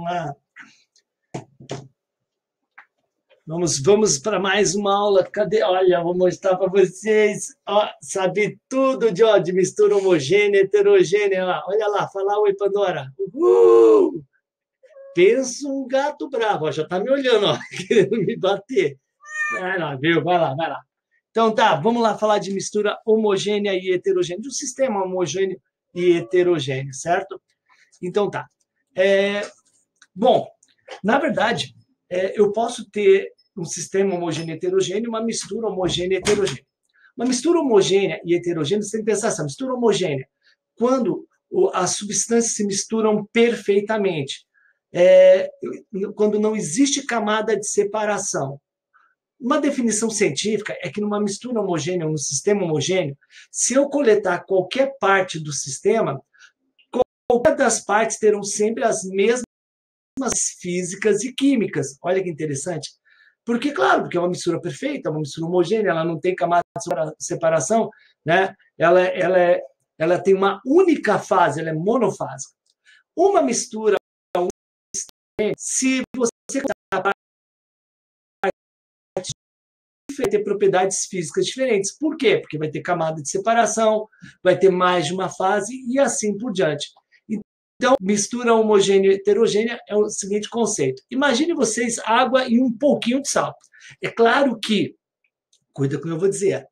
lá. Vamos para mais uma aula. Cadê? Olha, vou mostrar para vocês. Ó, sabe tudo de mistura homogênea, heterogênea. Ó, olha lá, fala oi, Pandora. Uhul! Pensa um gato bravo. Ó, já está me olhando, ó, querendo me bater. Vai lá, viu? Vai lá, vai lá. Então tá, vamos lá falar de mistura homogênea e heterogênea, de um sistema homogêneo e heterogêneo, certo? Então tá. Bom, na verdade, eu posso ter um sistema homogêneo e heterogêneo e uma mistura homogênea e heterogênea. Uma mistura homogênea e heterogênea, você tem que pensar essa mistura homogênea, quando as substâncias se misturam perfeitamente, quando não existe camada de separação. Uma definição científica é que numa mistura homogênea, num sistema homogêneo, se eu coletar qualquer parte do sistema, qualquer das partes terão sempre as mesmas físicas e químicas. Olha que interessante. Porque, claro, porque é uma mistura perfeita, uma mistura homogênea, ela não tem camada de separação, né? Ela tem uma única fase, ela é monofásica. Uma mistura, se você vai ter propriedades físicas diferentes. Por quê? Porque vai ter camada de separação, vai ter mais de uma fase e assim por diante. Então, mistura homogênea e heterogênea é o seguinte conceito. Imagine vocês água e um pouquinho de sal. É claro que, cuida com o que eu vou dizer,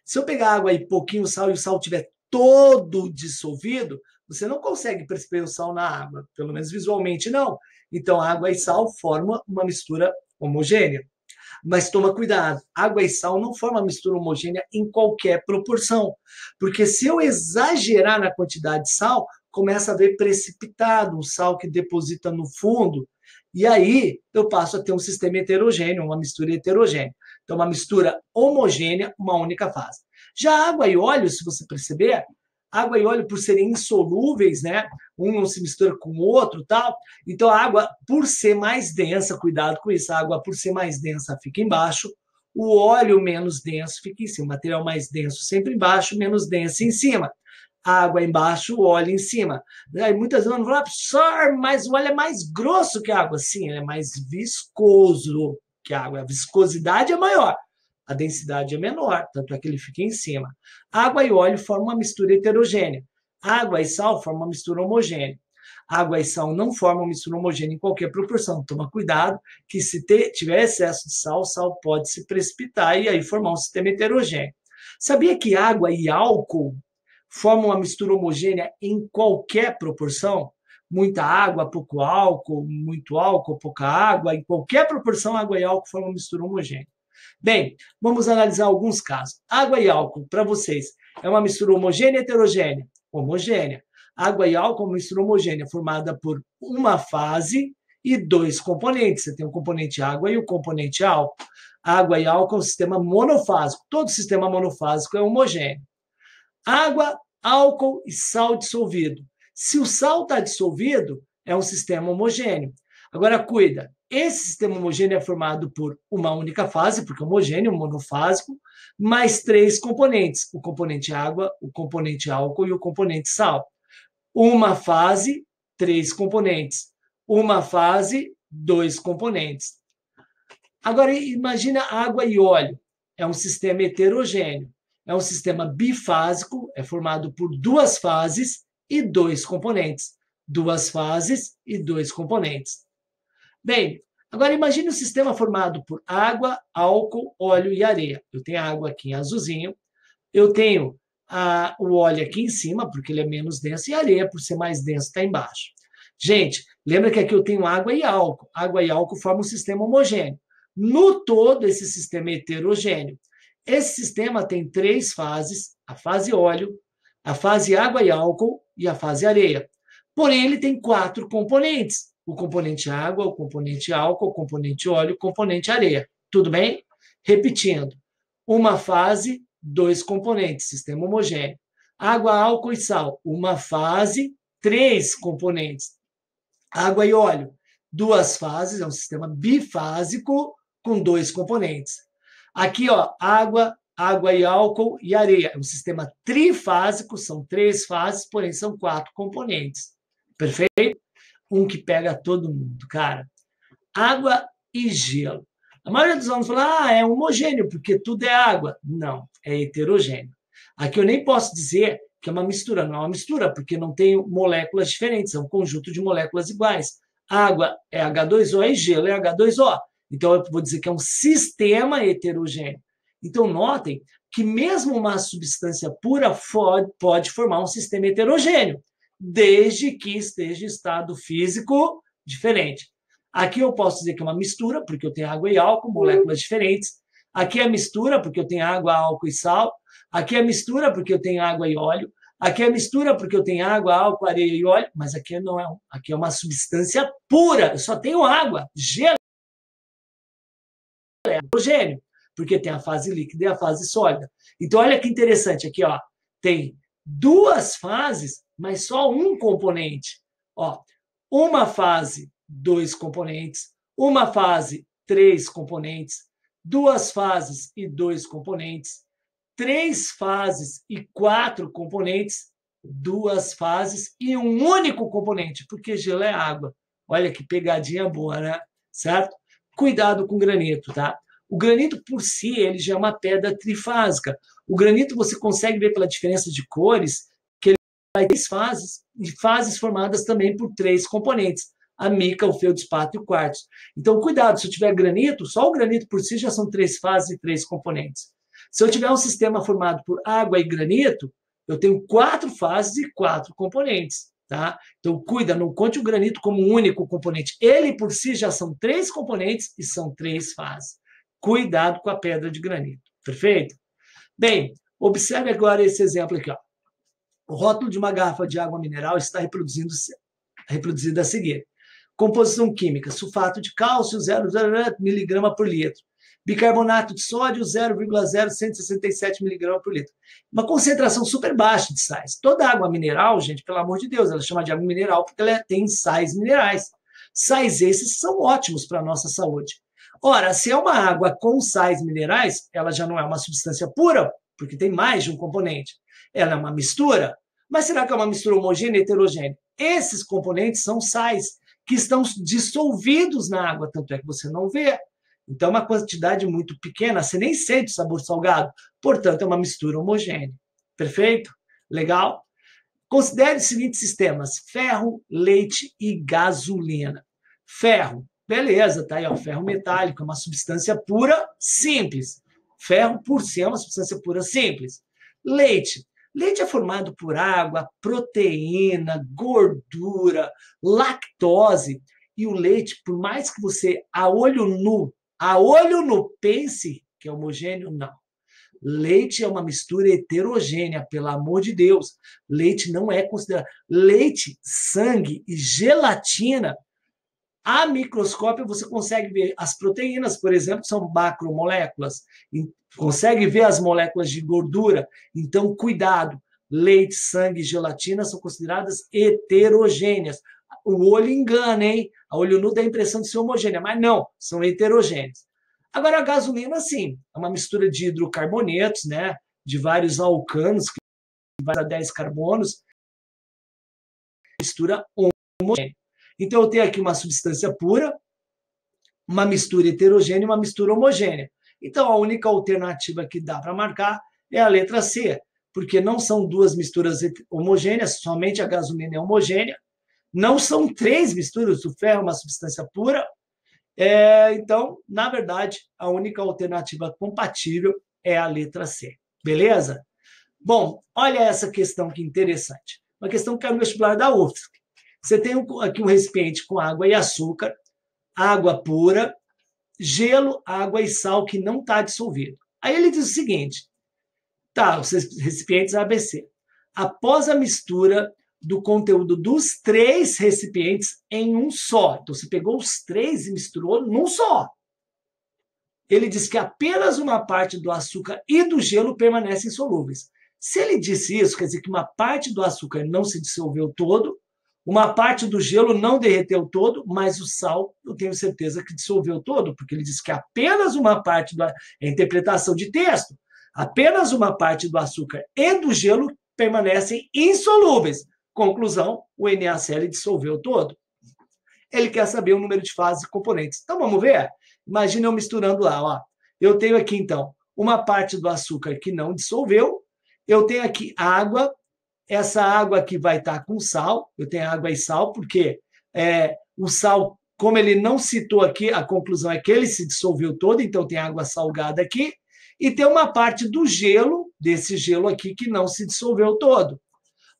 se eu pegar água e pouquinho de sal e o sal estiver todo dissolvido, você não consegue perceber o sal na água, pelo menos visualmente não. Então, água e sal formam uma mistura homogênea. Mas toma cuidado, água e sal não formam uma mistura homogênea em qualquer proporção, porque se eu exagerar na quantidade de sal, começa a ver precipitado o sal que deposita no fundo, e aí eu passo a ter um sistema heterogêneo, uma mistura heterogênea. Então, uma mistura homogênea, uma única fase. Já água e óleo, se você perceber, água e óleo, por serem insolúveis, né? Um não se mistura com o outro, tal. Então, a água, por ser mais densa, cuidado com isso, a água, por ser mais densa, fica embaixo, o óleo menos denso fica em cima, o material mais denso sempre embaixo, menos denso em cima. A água embaixo, o óleo em cima. Aí muitas vezes vão falar, professor, mas o óleo é mais grosso que a água. Sim, ele é mais viscoso que a água. A viscosidade é maior. A densidade é menor, tanto é que ele fica em cima. Água e óleo formam uma mistura heterogênea. Água e sal formam uma mistura homogênea. Água e sal não formam mistura homogênea em qualquer proporção. Toma cuidado que se tiver excesso de sal, o sal pode se precipitar e aí formar um sistema heterogêneo. Sabia que água e álcool formam uma mistura homogênea em qualquer proporção? Muita água, pouco álcool, muito álcool, pouca água, em qualquer proporção, água e álcool formam uma mistura homogênea. Bem, vamos analisar alguns casos. Água e álcool, para vocês, é uma mistura homogênea ou heterogênea? Homogênea. Água e álcool é uma mistura homogênea, formada por uma fase e dois componentes. Você tem o componente água e o componente álcool. Água e álcool é um sistema monofásico. Todo sistema monofásico é homogêneo. Água, álcool e sal dissolvido. Se o sal está dissolvido, é um sistema homogêneo. Agora, cuida, esse sistema homogêneo é formado por uma única fase, porque é homogêneo, monofásico, mais três componentes, o componente água, o componente álcool e o componente sal. Uma fase, três componentes. Uma fase, dois componentes. Agora, imagina água e óleo. É um sistema heterogêneo. É um sistema bifásico, é formado por duas fases e dois componentes. Duas fases e dois componentes. Bem, agora imagine um sistema formado por água, álcool, óleo e areia. Eu tenho a água aqui em azulzinho, eu tenho o óleo aqui em cima, porque ele é menos denso, e a areia, por ser mais denso, está embaixo. Gente, lembra que aqui eu tenho água e álcool. Água e álcool formam um sistema homogêneo. No todo, esse sistema é heterogêneo. Esse sistema tem três fases, a fase óleo, a fase água e álcool e a fase areia. Porém, ele tem quatro componentes. O componente água, o componente álcool, o componente óleo, o componente areia. Tudo bem? Repetindo. Uma fase, dois componentes, sistema homogêneo. Água, álcool e sal. Uma fase, três componentes. Água e óleo. Duas fases, é um sistema bifásico com dois componentes. Aqui, ó, água e álcool e areia. É um sistema trifásico, são três fases, porém são quatro componentes. Perfeito? um que pega todo mundo, cara. Água e gelo. A maioria dos alunos fala, é homogêneo, porque tudo é água. Não, é heterogêneo. Aqui eu nem posso dizer que é uma mistura, não é uma mistura, porque não tem moléculas diferentes, é um conjunto de moléculas iguais. Água é H2O e gelo é H2O. Então, eu vou dizer que é um sistema heterogêneo. Então, notem que mesmo uma substância pura pode formar um sistema heterogêneo, desde que esteja em estado físico diferente. Aqui eu posso dizer que é uma mistura, porque eu tenho água e álcool, moléculas diferentes. Aqui é mistura, porque eu tenho água, álcool e sal. Aqui é mistura, porque eu tenho água e óleo. Aqui é mistura, porque eu tenho água, álcool, areia e óleo. Mas aqui não é. Aqui é uma substância pura. Eu só tenho água, gelo, hidrogênio, porque tem a fase líquida e a fase sólida. Então, olha que interessante aqui, ó. Tem duas fases, mas só um componente. Ó, uma fase, 2 componentes. Uma fase, 3 componentes. 2 fases e 2 componentes. 3 fases e 4 componentes. 2 fases e um único componente, porque gelo é água. Olha que pegadinha boa, né? Certo? Cuidado com o granito, tá? O granito, por si, ele já é uma pedra trifásica. O granito, você consegue ver pela diferença de cores, que ele vai ter 3 fases, e fases formadas também por 3 componentes. A mica, o feldspato e o quartzo. Então, cuidado, se eu tiver granito, só o granito por si já são 3 fases e 3 componentes. Se eu tiver um sistema formado por água e granito, eu tenho 4 fases e 4 componentes. Tá? Então, cuida, não conte o granito como um único componente. Ele, por si, já são 3 componentes e são 3 fases. Cuidado com a pedra de granito. Perfeito? Bem, observe agora esse exemplo aqui. Ó. O rótulo de uma garrafa de água mineral está reproduzido a seguir. Composição química, sulfato de cálcio, 0,0 miligrama por litro. Bicarbonato de sódio, 0,0167 miligrama por litro. Uma concentração super baixa de sais. Toda água mineral, gente, pelo amor de Deus, ela chama de água mineral porque ela tem sais minerais. Sais esses são ótimos para a nossa saúde. Ora, se é uma água com sais minerais, ela já não é uma substância pura, porque tem mais de um componente. Ela é uma mistura. Mas será que é uma mistura homogênea e heterogênea? Esses componentes são sais que estão dissolvidos na água, tanto é que você não vê. Então, é uma quantidade muito pequena, você nem sente o sabor salgado. Portanto, é uma mistura homogênea. Perfeito? Legal? Considere os seguintes sistemas: ferro, leite e gasolina. Ferro, beleza, tá aí, ó, ferro metálico, é uma substância pura simples. Ferro, por si, é uma substância pura simples. Leite. Leite é formado por água, proteína, gordura, lactose. E o leite, por mais que você, a olho nu, pense que é homogêneo, não. Leite é uma mistura heterogênea, pelo amor de Deus. Leite não é considerado. Leite, sangue e gelatina, a microscópio você consegue ver as proteínas, por exemplo, são macromoléculas. Consegue ver as moléculas de gordura. Então, cuidado. Leite, sangue e gelatina são consideradas heterogêneas. O olho engana, hein? A olho nu dá a impressão de ser homogênea, mas não, são heterogêneas. Agora, a gasolina, sim, é uma mistura de hidrocarbonetos, né? De vários alcanos, que vai a 10 carbonos, mistura homogênea. Então, eu tenho aqui uma substância pura, uma mistura heterogênea e uma mistura homogênea. Então, a única alternativa que dá para marcar é a letra C, porque não são 2 misturas homogêneas, somente a gasolina é homogênea. Não são 3 misturas, o ferro é uma substância pura. Então, na verdade, a única alternativa compatível é a letra C. Beleza? Bom, olha essa questão que interessante. Uma questão que caiu no vestibular da UFSC. Você tem aqui um recipiente com água e açúcar, água pura, gelo, água e sal que não está dissolvido. Aí ele diz o seguinte, tá, os recipientes ABC. Após a mistura do conteúdo dos 3 recipientes em um só, então você pegou os 3 e misturou num só. Ele diz que apenas uma parte do açúcar e do gelo permanecem solúveis. Se ele disse isso, quer dizer que uma parte do açúcar não se dissolveu todo, uma parte do gelo não derreteu todo, mas o sal, eu tenho certeza que dissolveu todo, porque ele diz que apenas uma parte da interpretação de texto, apenas uma parte do açúcar e do gelo permanecem insolúveis. Conclusão, o NaCl dissolveu todo. Ele quer saber o número de fases e componentes. Então, vamos ver? Imagina eu misturando lá. Ó. Eu tenho aqui, então, uma parte do açúcar que não dissolveu. Eu tenho aqui água. Essa água aqui vai estar com sal. Eu tenho água e sal, porque o sal, como ele não citou aqui, a conclusão é que ele se dissolveu todo, então tem água salgada aqui. E tem uma parte do gelo, desse gelo aqui, que não se dissolveu todo.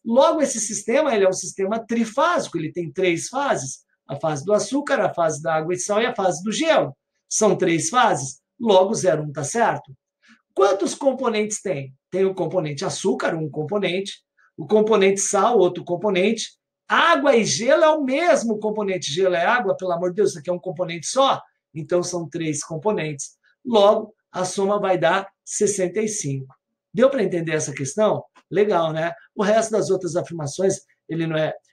Logo, esse sistema ele é um sistema trifásico, ele tem 3 fases. A fase do açúcar, a fase da água e sal e a fase do gelo. São 3 fases. Logo, 0, 1 está certo. Quantos componentes tem? Tem o componente açúcar, um componente. O componente sal, outro componente. Água e gelo é o mesmo componente. Gelo é água, pelo amor de Deus, isso aqui é um componente só. Então, são 3 componentes. Logo, a soma vai dar 65. Deu para entender essa questão? Legal, né? O resto das outras afirmações, ele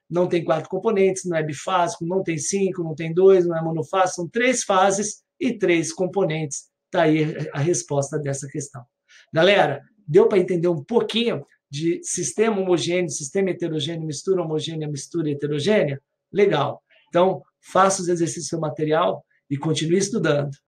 não tem 4 componentes, não é bifásico, não tem 5, não tem 2, não é monofásico, são 3 fases e 3 componentes. Está aí a resposta dessa questão. Galera, deu para entender um pouquinho de sistema homogêneo, sistema heterogêneo, mistura homogênea, mistura heterogênea? Legal. Então, faça os exercícios do seu material e continue estudando.